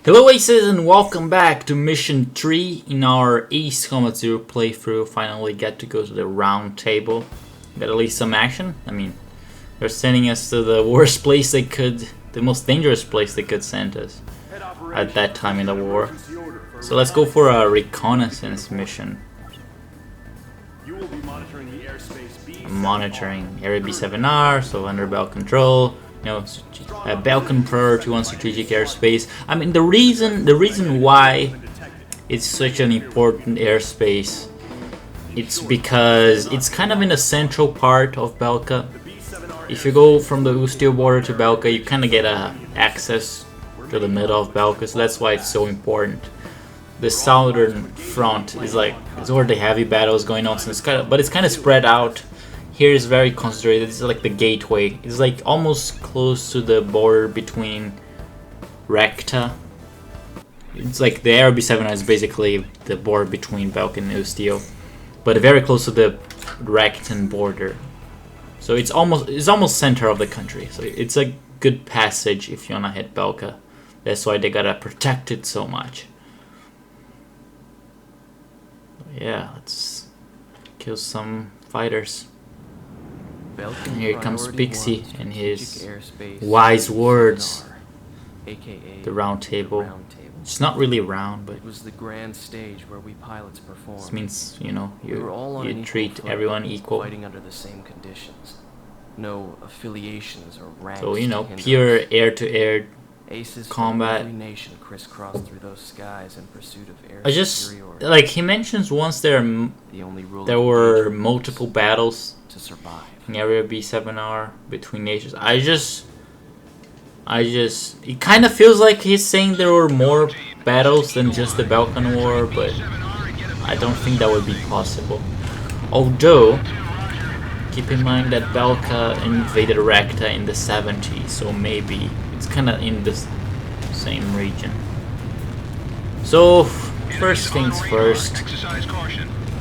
Hello Aces and welcome back to Mission 3 in our Ace Combat Zero playthrough. Finally get to go to the round table. Got at least some action. I mean, they're sending us to the worst place they could, the most dangerous place they could send us at that time in the war. So let's go for a reconnaissance mission. I'm monitoring Area B7R, so under Belka control. You know, Belka Pro 2 on strategic airspace. I mean, the reason why it's such an important airspace, it's because it's kind of in the central part of Belka. If you go from the Ustio border to Belka, you kind of get access to the middle of Belka, so that's why it's so important. The southern front is where the heavy battle is going on, so it's kind of spread out. Here is very concentrated. It's like the gateway. It's like almost close to the border between Recta. It's like the Area B7 is basically the border between Belka and Ustio, but very close to the Rectan border. So it's almost center of the country. So it's a good passage if you wanna hit Belka. That's why they gotta protect it so much. Yeah, let's kill some fighters. And here comes Pixie and his wise words. The round table. It's not really round, but it was the grand stage where we pilots performed. This means, you know, you treat everyone equal. Fighting under the same conditions. No affiliations or ranks. So, you know, pure air-to-air combat. Every nation crisscrossed through those skies in pursuit of air I just like he mentions once there were multiple battles to survive in Area B7R between nations. It kind of feels like he's saying there were more battles than just the Balkan War, but I don't think that would be possible. Although, keep in mind that Belka invaded Recta in the 70s, so maybe it's kind of in the same region. So, first things first,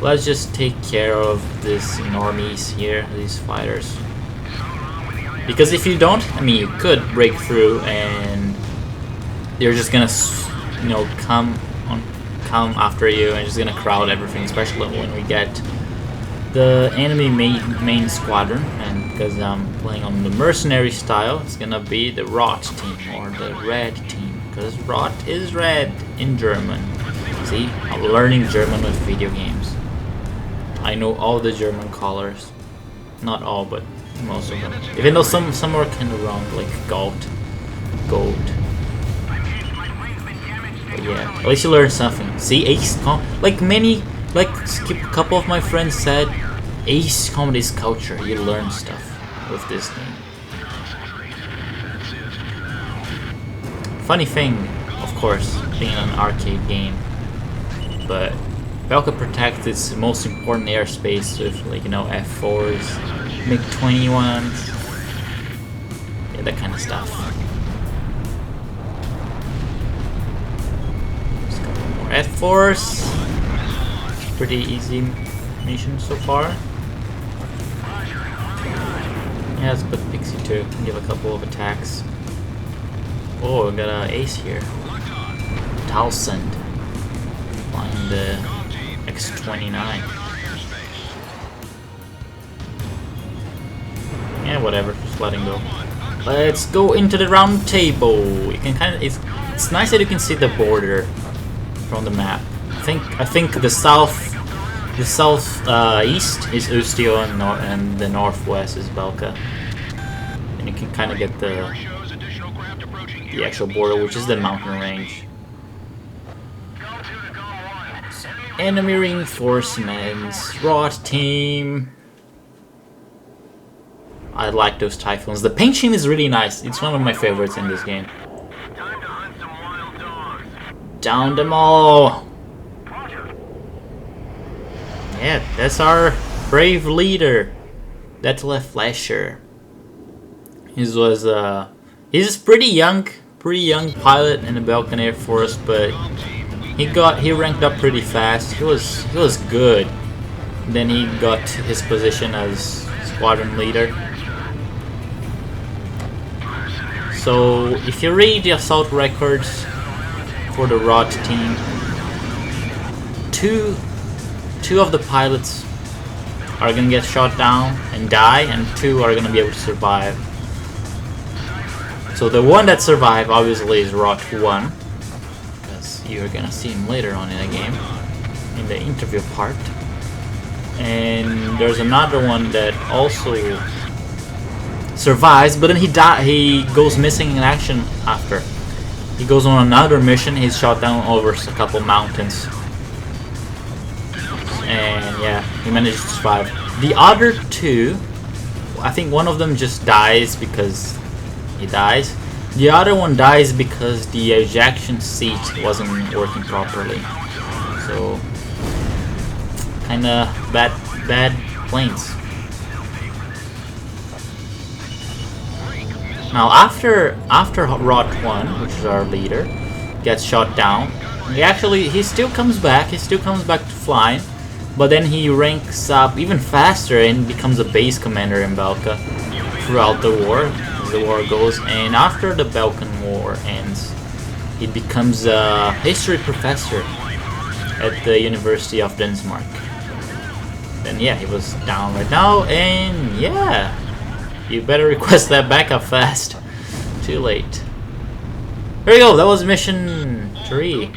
let's just take care of these normies here, these fighters. Because if you don't, I mean, you could break through and they're just gonna, you know, come after you and just gonna crowd everything, especially when we get the enemy main squadron. And because I'm playing on the mercenary style, it's gonna be the Rot team or the Red team, because Rot is red in German. See, I'm learning German with video games. I know all the German colors, not all, but most of them. Even though some are kind of wrong, like gold. But yeah, at least you learn something. See, Ace a couple of my friends said, Ace Combat is culture. You learn stuff with this game. Funny thing, of course, being an arcade game, but Belka protects its most important airspace with, like, you know, F4s, MiG-21s, yeah, that kind of stuff. Just a couple more F4s. Pretty easy mission so far. Yeah, let's put Pixie to give a couple of attacks. Oh, we got an ace here. Townsend flying the X-29. Yeah, whatever, just let him go. Let's go into the round table. You can kind of, it's nice that you can see the border from the map. I think the southeast is Ustio and the northwest is Belka. And you can kind of get the actual border, which is the mountain range. Enemy reinforcements, Rot team. I like those Typhoons. The paint scheme is really nice. It's one of my favorites in this game. Down them all! Yeah, that's our brave leader, Detlef Flasher. He's a pretty young pilot in the Belkan Air Force, but he ranked up pretty fast. He was good. Then he got his position as squadron leader. So if you read the assault records, for the ROT team. Two of the pilots are gonna get shot down and die, and 2 are gonna be able to survive. So the one that survived obviously is ROT 1, because you're gonna see him later on in the game, in the interview part. And there's another one that also survives, but then he goes missing in action after. He goes on another mission, he's shot down over a couple mountains. And yeah, he manages to survive. The other 2, I think one of them just dies because he dies. The other one dies because the ejection seat wasn't working properly. So kinda bad planes. Now after ROT 1, which is our leader, gets shot down, he still comes back. He still comes back to flying, but then he ranks up even faster and becomes a base commander in Belka throughout the war, as the war goes. And after the Balkan War ends, he becomes a history professor at the University of Denmark. Then yeah, he was down right now, and yeah, you better request that backup fast. Too late. There you go, that was mission 3.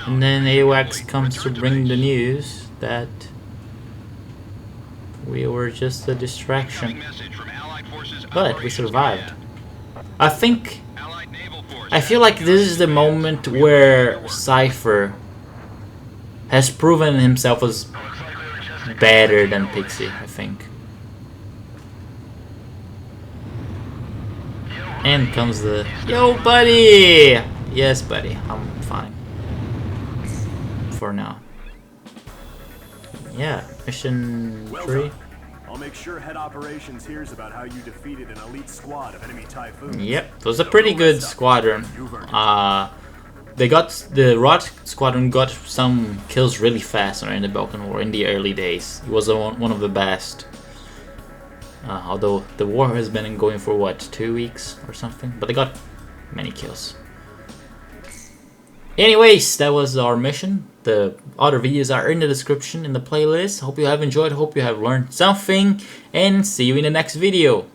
And then AWACS comes to bring the news that we were just a distraction. But we survived. I feel like this is the moment where Cypher has proven himself as better than Pixie, I think. And comes the, yo buddy! Yes buddy, I'm fine. For now. Yeah, mission 3. I'll make sure head operations hears about how you defeated an elite squad of enemy typhoons. Yep, it was a pretty good squadron. The ROT squadron got some kills really fast in the Balkan War in the early days. It was one of the best. Although the war has been going for what, 2 weeks or something, but they got many kills. Anyways, that was our mission. The other videos are in the description in the playlist. Hope you have enjoyed, hope you have learned something, and see you in the next video.